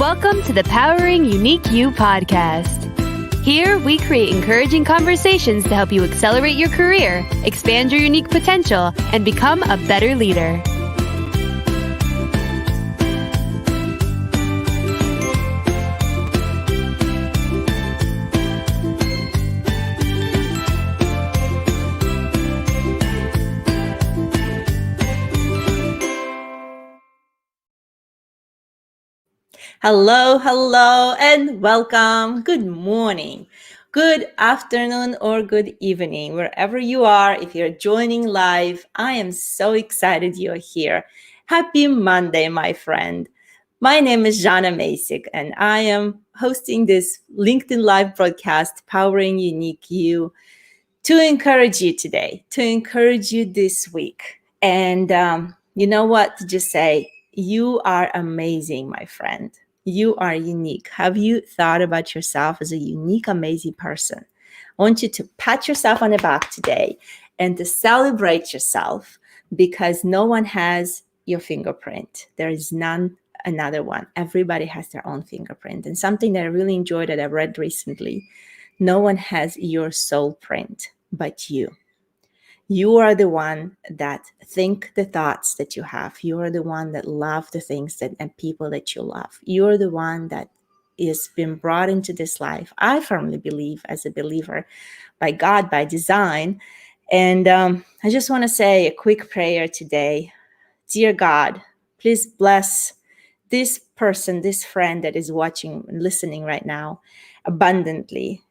Welcome to the Powering Unique You podcast. Here, we create encouraging conversations to help you accelerate your career, expand your unique potential, and become a better leader. Hello, and welcome. Good morning, good afternoon, or good evening, wherever you are. If you're joining live, I am so excited you're here. Happy Monday, my friend. My name is Jana Masik, and I am hosting this LinkedIn Live broadcast, Powering Unique You, to encourage you today, to encourage you this week. And you know what to just say? You are amazing, my friend. You are unique. Have you thought about yourself as a unique, amazing person? I want you to pat yourself on the back today and to celebrate yourself because no one has your fingerprint. There is none another one. Everybody has their own fingerprint. And something that I really enjoyed that I read recently, no one has your soul print but you. You are the one that think the thoughts that you have. You are the one that love the things that and people that you love. You are the one that is been brought into this life. I firmly believe, as a believer, by God, by design. And I just want to say a quick prayer today. Dear God, please bless this person, this friend that is watching and listening right now abundantly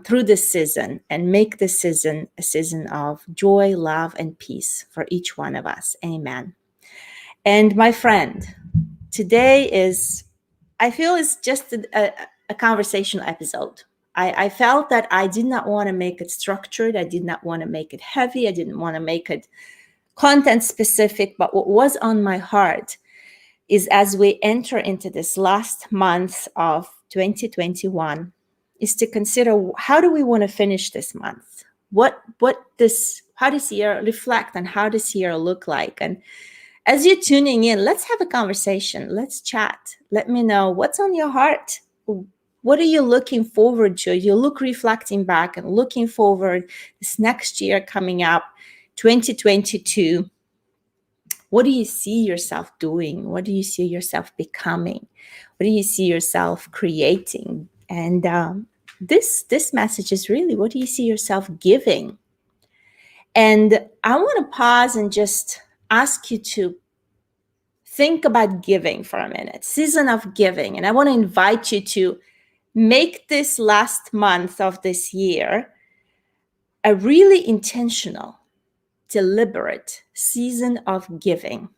through this season, and make this season a season of joy, love, and peace for each one of us. Amen. And my friend, today I feel it's just a conversational episode. I felt that I did not want to make it structured. I did not want to make it heavy. I didn't want to make it content specific, but what was on my heart is, as we enter into this last month of 2021, is to consider, how do we want to finish this month? How this year, reflect on how this year look like. And as you're tuning in, let's have a conversation. Let's chat. Let me know what's on your heart. What are you looking forward to? You look reflecting back and looking forward this next year coming up, 2022. What do you see yourself doing? What do you see yourself becoming? What do you see yourself creating? And this message is really, what do you see yourself giving? And I want to pause and just ask you to think about giving for a minute, season of giving. And I want to invite you to make this last month of this year a really intentional, deliberate season of giving.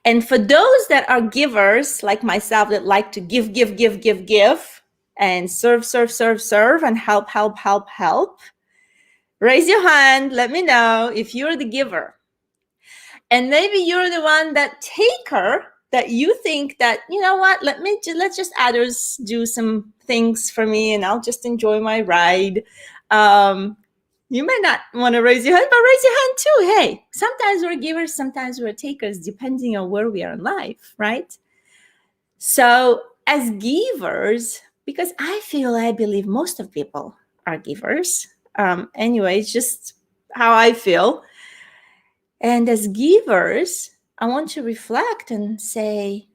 And for those that are givers like myself, that like to give, and serve, and help, raise your hand. Let me know if you're the giver. And maybe you're the one that taker, that you think that, you know what, let's just others do some things for me and I'll just enjoy my ride. You may not want to raise your hand, but raise your hand too. Hey, sometimes we're givers, sometimes we're takers, depending on where we are in life, right? So as givers, because I believe most of people are givers. Anyway, it's just how I feel. And as givers, I want to reflect and say,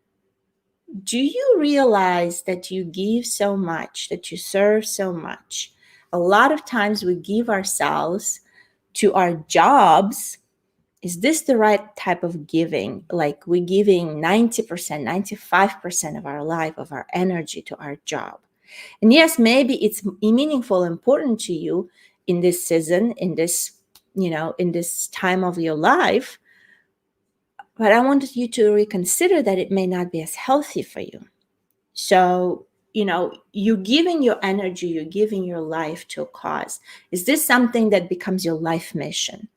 do you realize that you give so much, that you serve so much? A lot of times we give ourselves to our jobs. Is this the right type of giving? Like we're giving 90%, 95% of our life, of our energy to our job. And yes, maybe it's meaningful, important to you in this season, in this time of your life. But I wanted you to reconsider that it may not be as healthy for you. So, you're giving your energy, you're giving your life to a cause. Is this something that becomes your life mission?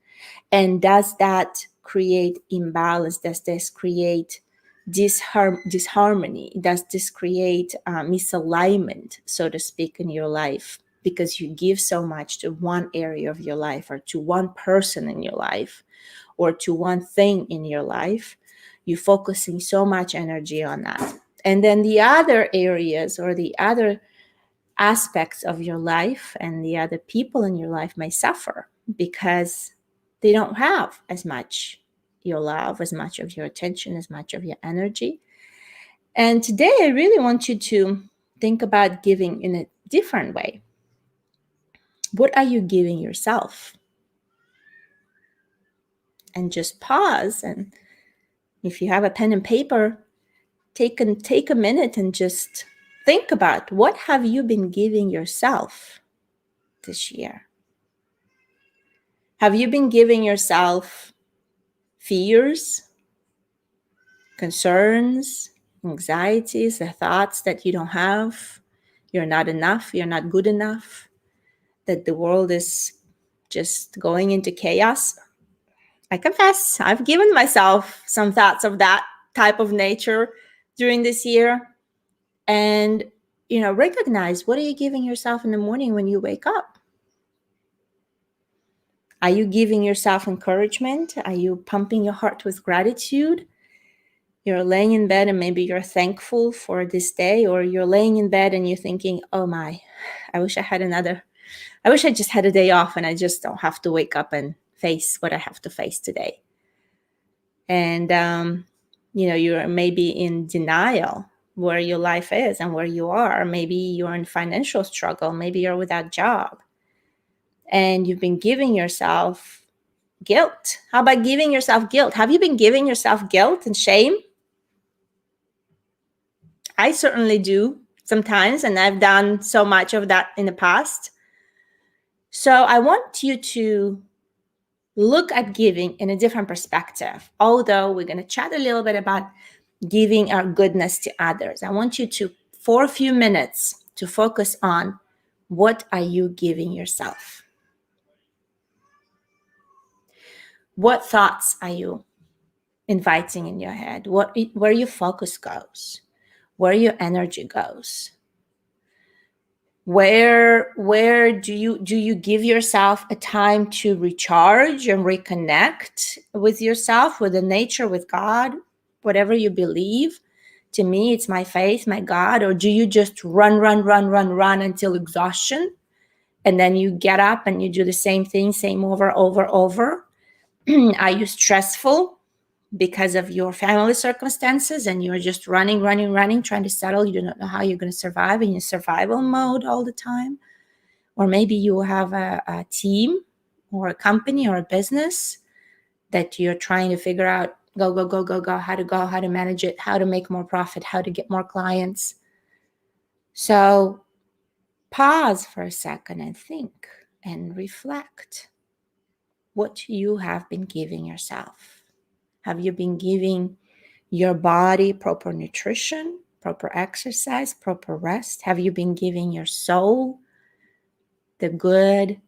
And does that create imbalance? Does this create disharmony? Does this create misalignment, so to speak, in your life? Because you give so much to one area of your life, or to one person in your life, or to one thing in your life, you're focusing so much energy on that. And then the other areas or the other aspects of your life and the other people in your life may suffer because they don't have as much your love, as much of your attention, as much of your energy. And today I really want you to think about giving in a different way. What are you giving yourself? And just pause, and if you have a pen and paper, take a minute and just think about, what have you been giving yourself this year? Have you been giving yourself fears, concerns, anxieties, the thoughts that you don't have, you're not enough, you're not good enough, that the world is just going into chaos? I confess, I've given myself some thoughts of that type of nature during this year. And, recognize, what are you giving yourself in the morning when you wake up? Are you giving yourself encouragement? Are you pumping your heart with gratitude? You're laying in bed and maybe you're thankful for this day, or you're laying in bed and you're thinking, oh my, I wish I just had a day off and I just don't have to wake up and face what I have to face today. And, you're maybe in denial where your life is and where you are. Maybe you're in financial struggle. Maybe you're without job. And you've been giving yourself guilt. How about giving yourself guilt? Have you been giving yourself guilt and shame? I certainly do sometimes, and I've done so much of that in the past. So I want you to look at giving in a different perspective. Although we're going to chat a little bit about giving our goodness to others, I want you to, for a few minutes, to focus on, what are you giving yourself? What thoughts are you inviting in your head? Where your focus goes, where your energy goes? Where do you give yourself a time to recharge and reconnect with yourself, with the nature, with God, whatever you believe? To me, it's my faith, my God. Or do you just run until exhaustion, and then you get up and you do the same thing, same over? Are you stressful because of your family circumstances and you're just running, trying to settle? You don't know how you're going to survive, in your survival mode all the time. Or maybe you have a team or a company or a business that you're trying to figure out, go, how to manage it, how to make more profit, how to get more clients. So pause for a second and think and reflect what you have been giving yourself. Have you been giving your body proper nutrition, proper exercise, proper rest? Have you been giving your soul the good,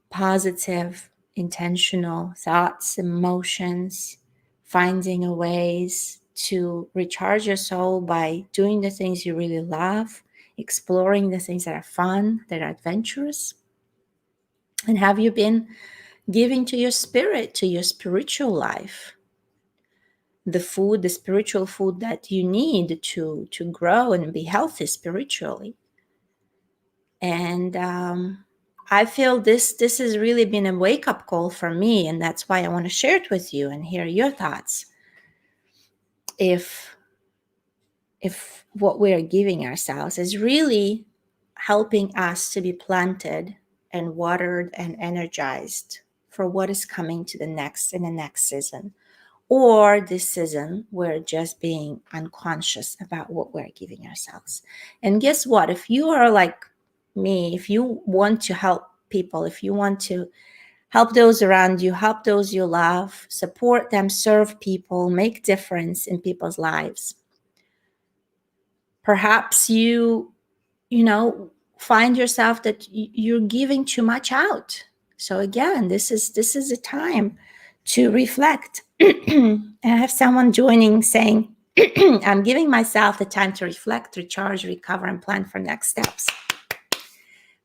positive, intentional thoughts, emotions, finding a ways to recharge your soul by doing the things you really love, exploring the things that are fun, that are adventurous? And have you been giving to your spirit, to your spiritual life, the food, the spiritual food that you need to grow and be healthy spiritually? And I feel this has really been a wake-up call for me, and that's why I want to share it with you and hear your thoughts. If what we're giving ourselves is really helping us to be planted and watered and energized for what is coming to the next season, or this season we're just being unconscious about what we're giving ourselves. And guess what? If you are like me, if you want to help people, if you want to help those around you, help those you love, support them, serve people, make difference in people's lives, perhaps you find yourself that you're giving too much out. So again, this is a time to reflect. And I have someone joining saying, I'm giving myself the time to reflect, recharge, recover, and plan for next steps.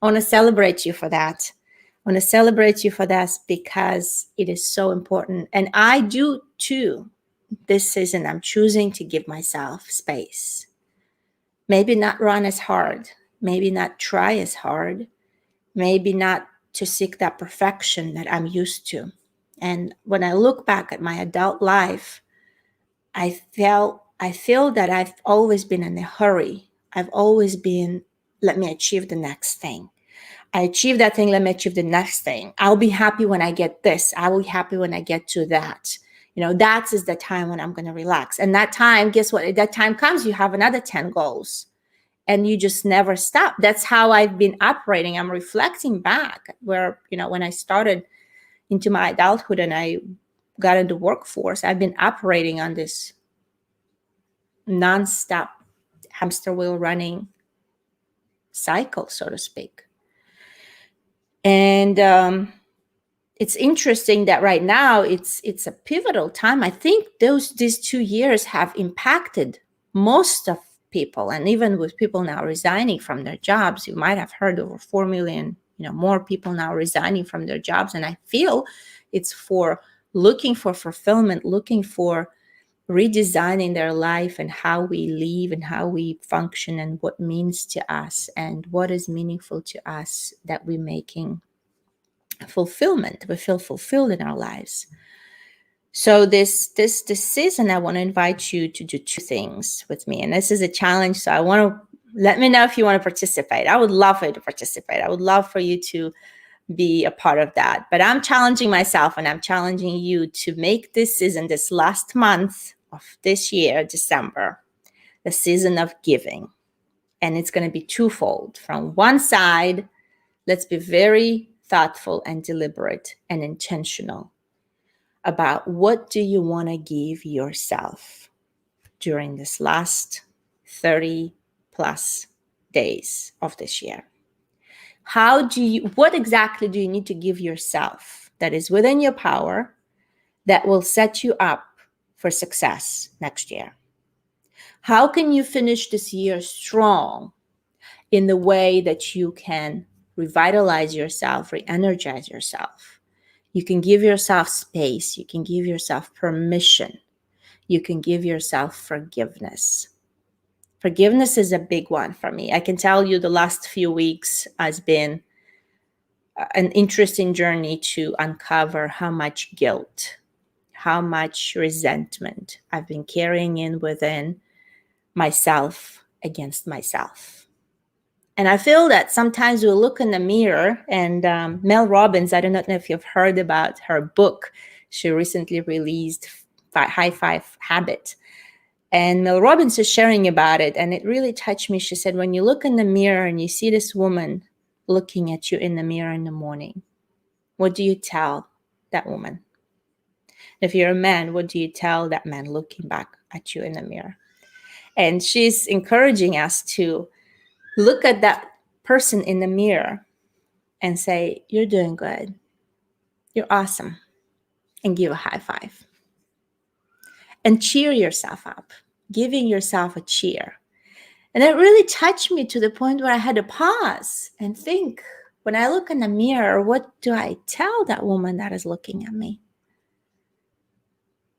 I want to celebrate you for that. I want to celebrate you for that because it is so important. And I do too. This season, I'm choosing to give myself space. Maybe not run as hard, maybe not try as hard, maybe not to seek that perfection that I'm used to. And when I look back at my adult life, I feel that I've always been in a hurry. I've always been, let me achieve the next thing. I achieve that thing, let me achieve the next thing. I'll be happy when I get this. I will be happy when I get to that. That is the time when I'm going to relax. And that time, guess what? At that time comes, you have another 10 goals and you just never stop. That's how I've been operating. I'm reflecting back where, when I started into my adulthood and I got into workforce, I've been operating on this nonstop hamster wheel running cycle, so to speak. And it's interesting that right now it's a pivotal time. I think these 2 years have impacted most of people, and even with people now resigning from their jobs, you might have heard over 4 million, more people now resigning from their jobs. And I feel it's for looking for fulfillment, looking for redesigning their life and how we live and how we function and what means to us and what is meaningful to us, that we're making fulfillment. We feel fulfilled in our lives. So this season, I want to invite you to do 2 things with me. And this is a challenge. So I want to let me know if you want to participate. I would love for you to participate. I would love for you to be a part of that. But I'm challenging myself and I'm challenging you to make this season, this last month of this year, December, the season of giving. And it's going to be twofold. From one side, let's be very thoughtful and deliberate and intentional about what do you want to give yourself during this last 30 plus days of this year. What exactly do you need to give yourself that is within your power that will set you up for success next year? How can you finish this year strong in the way that you can revitalize yourself, re-energize yourself? You can give yourself space. You can give yourself permission. You can give yourself forgiveness. Forgiveness is a big one for me. I can tell you the last few weeks has been an interesting journey to uncover how much guilt, how much resentment I've been carrying in within myself against myself. And I feel that sometimes we look in the mirror, and Mel Robbins, I don't know if you've heard about her book. She recently released High Five Habit. And Mel Robbins is sharing about it, and it really touched me. She said, when you look in the mirror and you see this woman looking at you in the mirror in the morning, what do you tell that woman? If you're a man, what do you tell that man looking back at you in the mirror? And she's encouraging us to look at that person in the mirror and say, you're doing good. You're awesome. And give a high five. And cheer yourself up, giving yourself a cheer. And it really touched me to the point where I had to pause and think, when I look in the mirror, what do I tell that woman that is looking at me?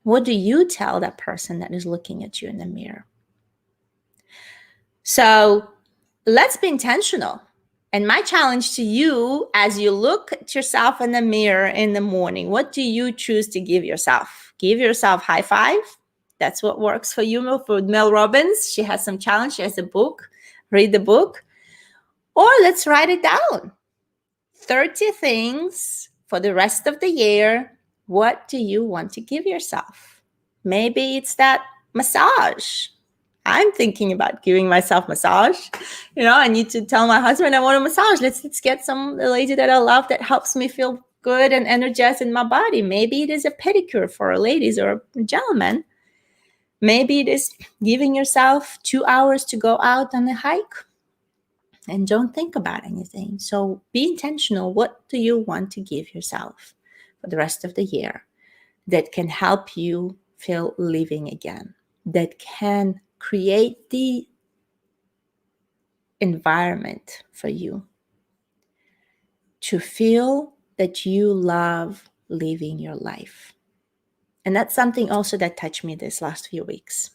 What do you tell that person that is looking at you in the mirror? So let's be intentional. And my challenge to you, as you look at yourself in the mirror in the morning, what do you choose to give yourself? Give yourself high five. That's what works for you. For Mel Robbins, she has some challenge. She has a book. Read the book. Or let's write it down. 30 things for the rest of the year. What do you want to give yourself? Maybe it's that massage. I'm thinking about giving myself massage. I need to tell my husband I want a massage. Let's get some lady that I love that helps me feel good and energized in my body. Maybe it is a pedicure for ladies or gentlemen. Maybe it is giving yourself 2 hours to go out on a hike and don't think about anything. So be intentional. What do you want to give yourself for the rest of the year that can help you feel living again, that can create the environment for you to feel that you love living your life? And that's something also that touched me this last few weeks.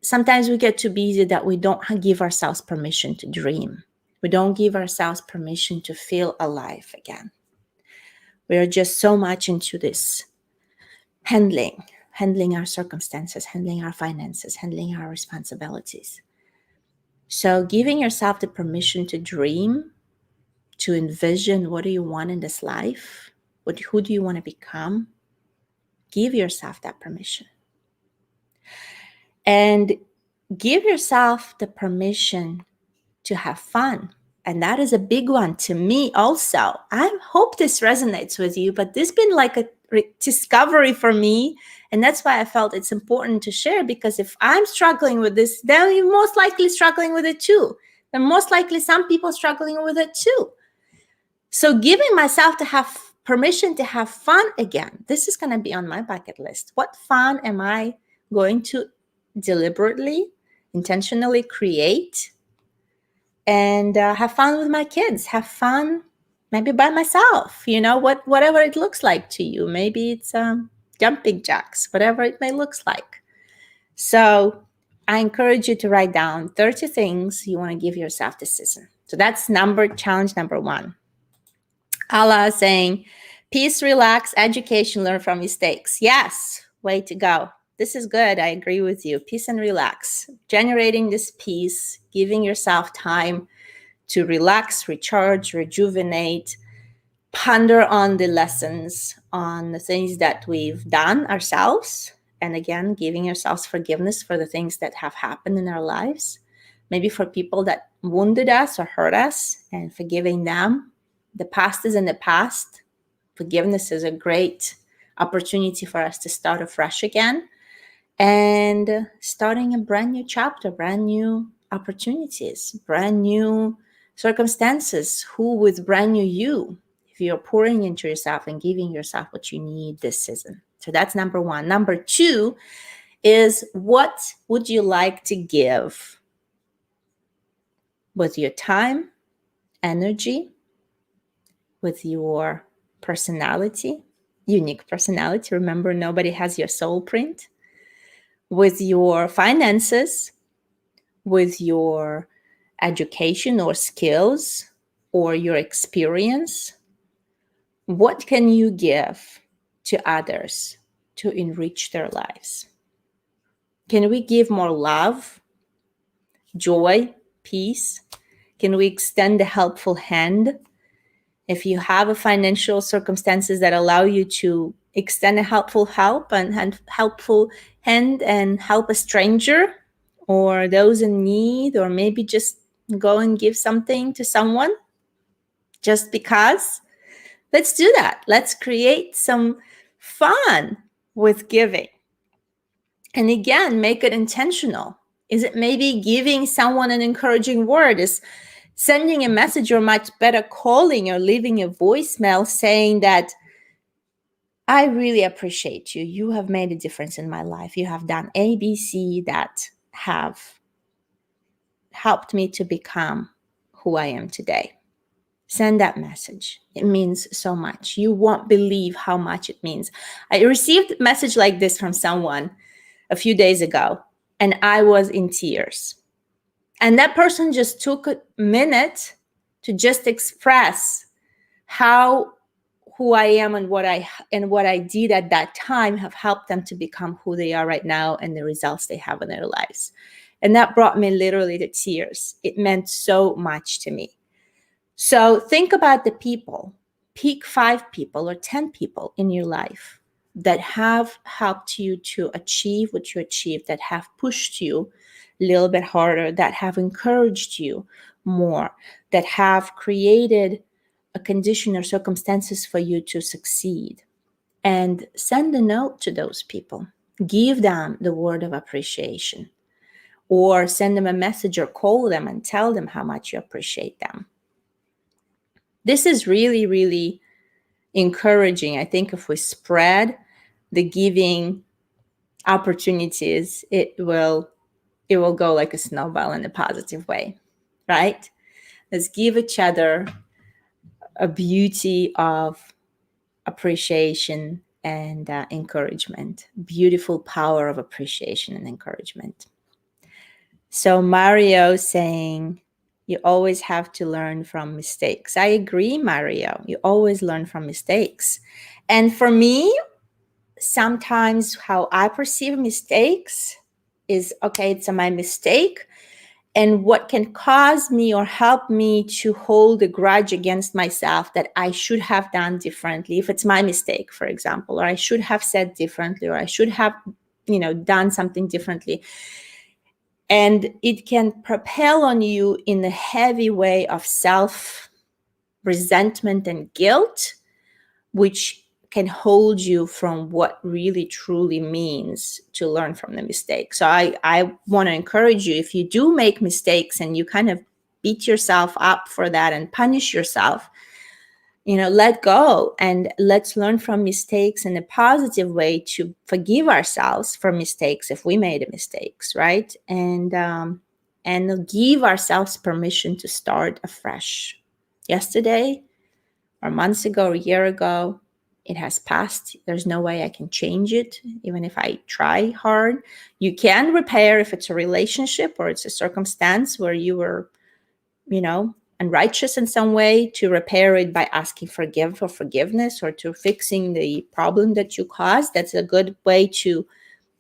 sometimes we get too busy that we don't give ourselves permission to dream. We don't give ourselves permission to feel alive again. We are just so much into this handling our circumstances, handling our finances, handling our responsibilities. So giving yourself the permission to dream, to envision what do you want in this life, who do you want to become, give yourself that permission. And give yourself the permission to have fun. And that is a big one to me also. I hope this resonates with you, but this has been like a discovery for me. And that's why I felt it's important to share, because if I'm struggling with this, then you're most likely struggling with it too. And most likely some people struggling with it too. So giving myself to have permission to have fun again, this is going to be on my bucket list. What fun am I going to deliberately, intentionally create? And have fun with my kids, have fun maybe by myself, whatever it looks like to you. Maybe it's jumping jacks, whatever it may look like. So I encourage you to write down 30 things you want to give yourself this season. So that's challenge number 1. Allah saying, peace, relax, education, learn from mistakes. Yes, way to go. This is good. I agree with you. Peace and relax. Generating this peace, giving yourself time to relax, recharge, rejuvenate, ponder on the lessons, on the things that we've done ourselves. And again, giving yourselves forgiveness for the things that have happened in our lives. Maybe for people that wounded us or hurt us, and forgiving them. The past is in the past. Forgiveness is a great opportunity for us to start afresh again. And starting a brand new chapter, brand new opportunities, brand new circumstances, with brand new you, if you're pouring into yourself and giving yourself what you need this season. So that's number 1. Number 2 is, what would you like to give with your time, energy, with your personality, unique personality? Remember, nobody has your soul print. With your finances, with your education or skills or your experience. What can you give to others to enrich their lives? Can we give more love, joy, peace? Can we extend a helpful hand? If you have a financial circumstances that allow you to extend a helpful help and helpful hand and help a stranger or those in need, or maybe just go and give something to someone just because, let's do that. Let's create some fun with giving. And again, make it intentional. Is it maybe giving someone an encouraging word? Is sending a message, or much better, calling or leaving a voicemail saying that, I really appreciate you. You have made a difference in my life. You have done ABC that have helped me to become who I am today. Send that message. It means so much. You won't believe how much it means. I received a message like this from someone a few days ago, and I was in tears. And that person just took a minute to just express how who I am and what I did at that time have helped them to become who they are right now and the results they have in their lives. And that brought me literally to tears. It meant so much to me. So think about the people. Pick 5 people or 10 people in your life that have helped you to achieve what you achieved, that have pushed you a little bit harder, that have encouraged you more, that have created a condition or circumstances for you to succeed. And send a note to those people. Give them the word of appreciation, or send them a message or call them and tell them how much you appreciate them. This is really, really encouraging. I think if we spread the giving opportunities, it will go like a snowball in a positive way, right? Let's give each other a beauty of appreciation and encouragement. Beautiful power of appreciation and encouragement. So Mario saying, you always have to learn from mistakes. I agree, Mario. You always learn from mistakes. And for me, sometimes how I perceive mistakes is, okay, it's my mistake. And what can cause me or help me to hold a grudge against myself that I should have done differently, if it's my mistake, for example, or I should have said differently, or I should have, done something differently. And it can propel on you in a heavy way of self resentment and guilt, which can hold you from what really truly means to learn from the mistake. So I want to encourage you, if you do make mistakes and you kind of beat yourself up for that and punish yourself, let go and let's learn from mistakes in a positive way to forgive ourselves for mistakes if we made mistakes, right? And give ourselves permission to start afresh. Yesterday or months ago or a year ago, it has passed. There's no way I can change it, even if I try hard. You can repair if it's a relationship or it's a circumstance where you were, unrighteous in some way, to repair it by asking forgiveness or to fixing the problem that you caused. That's a good way to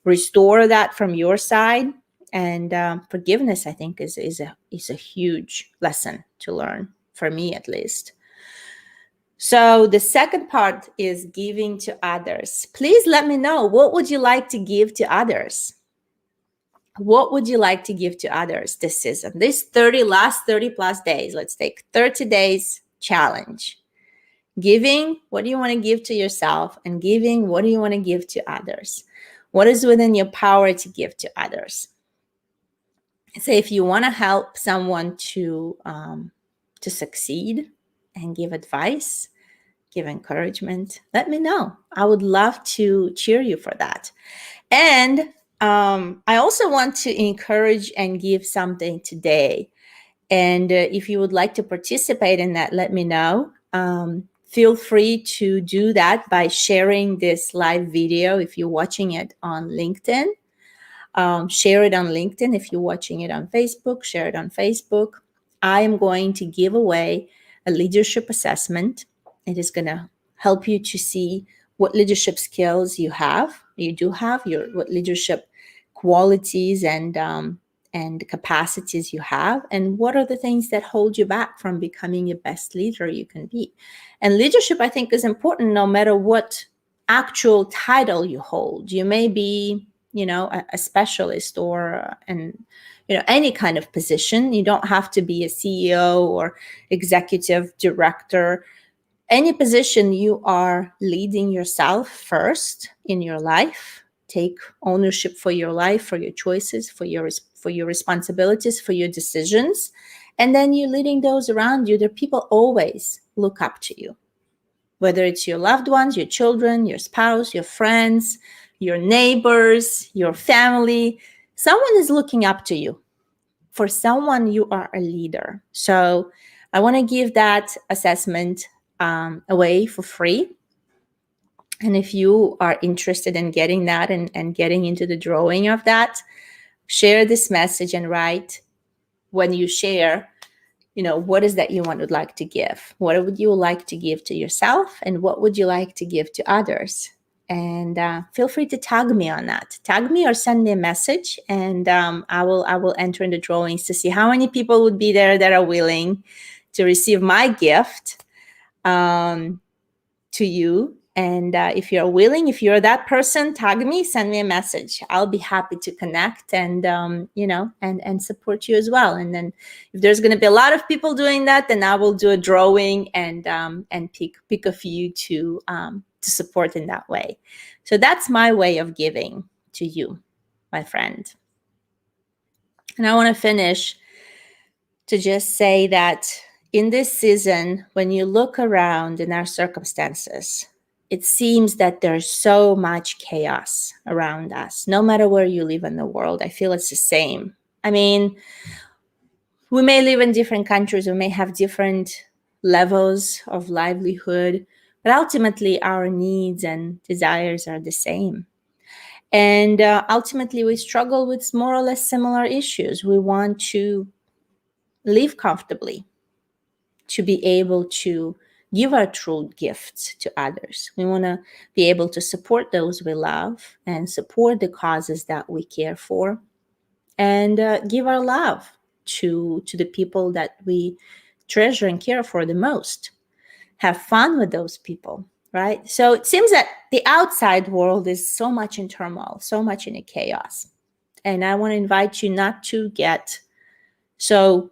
restore that from your side. And forgiveness, I think, is a huge lesson to learn, for me at least. So the second part is giving to others. Please let me know, what would you like to give to others? What would you like to give to others this season? This last 30 plus days, let's take 30 days challenge. Giving, what do you want to give to yourself? And giving, what do you want to give to others? What is within your power to give to others? Say if you want to help someone to succeed and give advice, give encouragement, let me know. I would love to cheer you for that. And I also want to encourage and give something today. And if you would like to participate in that, let me know. Feel free to do that by sharing this live video if you're watching it on LinkedIn. Share it on LinkedIn. If you're watching it on Facebook, share it on Facebook. I am going to give away a leadership assessment. It is going to help you to see what leadership skills you do have, what leadership qualities and capacities you have, and what are the things that hold you back from becoming the best leader you can be. And leadership, I think, is important no matter what actual title you hold. You may be, a specialist or any kind of position. You don't have to be a CEO or executive director. Any position, you are leading yourself first in your life. Take ownership for your life, for your choices, for your responsibilities, for your decisions. And then you're leading those around you. The people always look up to you, whether it's your loved ones, your children, your spouse, your friends, your neighbors, your family. Someone is looking up to you. For someone, you are a leader. So I want to give that assessment away for free. And if you are interested in getting that and getting into the drawing of that, share this message and write when you share, what is that you would like to give? What would you like to give to yourself? And what would you like to give to others? And feel free to tag me on that. Tag me or send me a message, and I will enter in the drawings to see how many people would be there that are willing to receive my gift to you. And if you're willing, if you're that person, tag me, send me a message. I'll be happy to connect and, and support you as well. And then if there's going to be a lot of people doing that, then I will do a drawing and pick a few to support in that way. So that's my way of giving to you, my friend. And I want to finish to just say that in this season, when you look around in our circumstances, it seems that there's so much chaos around us. No matter where you live in the world, I feel it's the same. I mean, we may live in different countries, we may have different levels of livelihood, but ultimately our needs and desires are the same. And ultimately, we struggle with more or less similar issues. We want to live comfortably, to be able to give our true gifts to others. We want to be able to support those we love and support the causes that we care for, and give our love to the people that we treasure and care for the most. Have fun with those people, right? So it seems that the outside world is so much in turmoil, so much in a chaos. And I want to invite you not to get so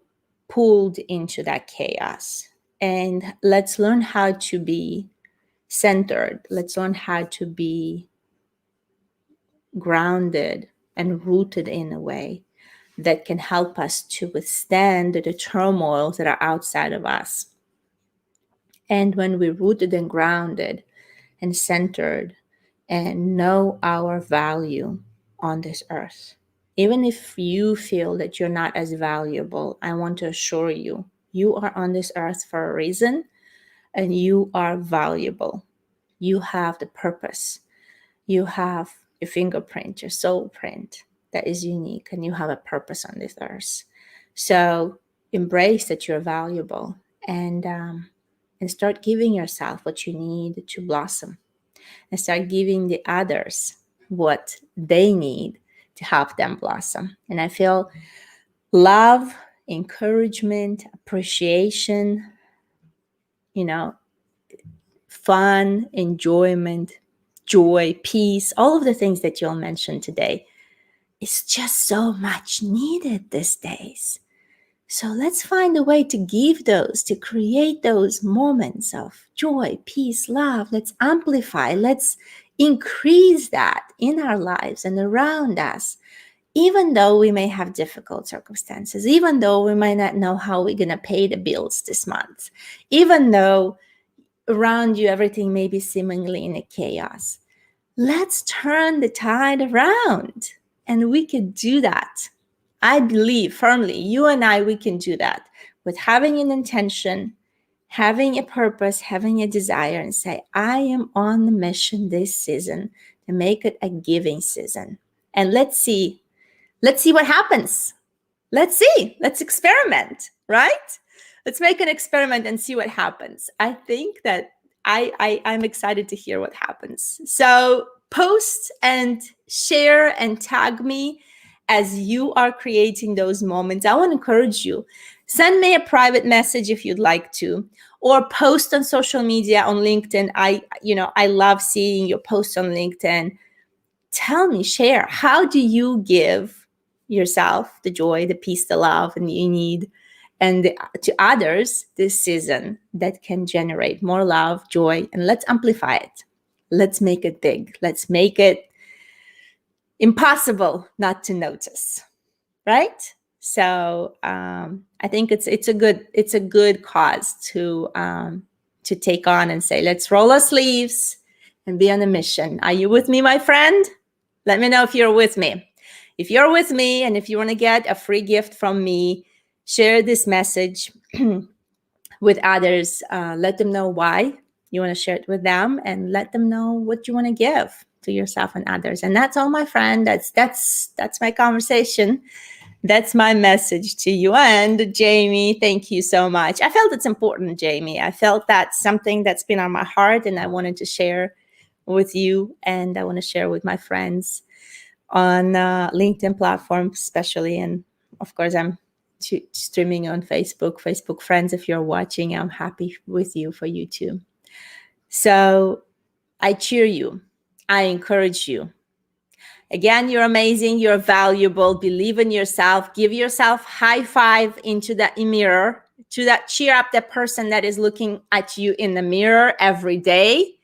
pulled into that chaos. And let's learn how to be centered. Let's learn how to be grounded and rooted in a way that can help us to withstand the turmoils that are outside of us. And when we're rooted and grounded and centered and know our value on this earth, even if you feel that you're not as valuable, I want to assure you, you are on this earth for a reason, and you are valuable. You have the purpose. You have your fingerprint, your soul print that is unique, and you have a purpose on this earth. So embrace that you're valuable, and start giving yourself what you need to blossom, and start giving the others what they need to help them blossom. And I feel love, encouragement, appreciation, fun, enjoyment, joy, peace, all of the things that you'll mention today is just so much needed these days. So let's find a way to give those, to create those moments of joy, peace, love. Let's amplify, let's increase that in our lives and around us, even though we may have difficult circumstances, even though we might not know how we're going to pay the bills this month, even though around you everything may be seemingly in a chaos. Let's turn the tide around, and we could do that. I believe firmly, you and I, we can do that with having an intention, having a purpose, having a desire, and say, I am on the mission this season to make it a giving season. And let's see what happens. Let's experiment, right? Let's make an experiment and see what happens. I think that I'm excited to hear what happens. So post and share and tag me as you are creating those moments. I want to encourage you. Send me a private message if you'd like to, or post on social media on LinkedIn. I love seeing your posts on LinkedIn. Tell me, share. How do you give yourself the joy, the peace, the love, and you need, and to others this season that can generate more love, joy, and let's amplify it. Let's make it big. Let's make it impossible not to notice, right? So I think it's a good cause to take on and say, let's roll our sleeves and be on a mission. Are you with me, my friend? Let me know if you're with me. If you're with me, and if you want to get a free gift from me, share this message with others. Let them know why you want to share it with them, and let them know what you want to give to yourself and others. And that's all, my friend. That's my conversation. That's my message to you. And Jamie, thank you so much. I felt it's important, Jamie. I felt that's something that's been on my heart, and I wanted to share with you, and I want to share with my friends on LinkedIn platform especially. And of course, I'm streaming on Facebook friends. If you're watching, I'm happy with you, for you too. So I cheer you. I encourage you. Again, you're amazing. You're valuable. Believe in yourself. Give yourself high five into that mirror, to that cheer up that person that is looking at you in the mirror every day.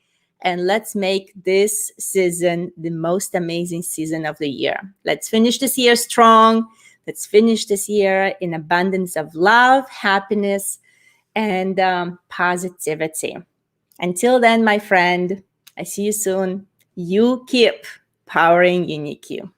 And let's make this season the most amazing season of the year. Let's finish this year strong. Let's finish this year in abundance of love, happiness, and positivity. Until then, my friend, I see you soon. You keep powering unique you.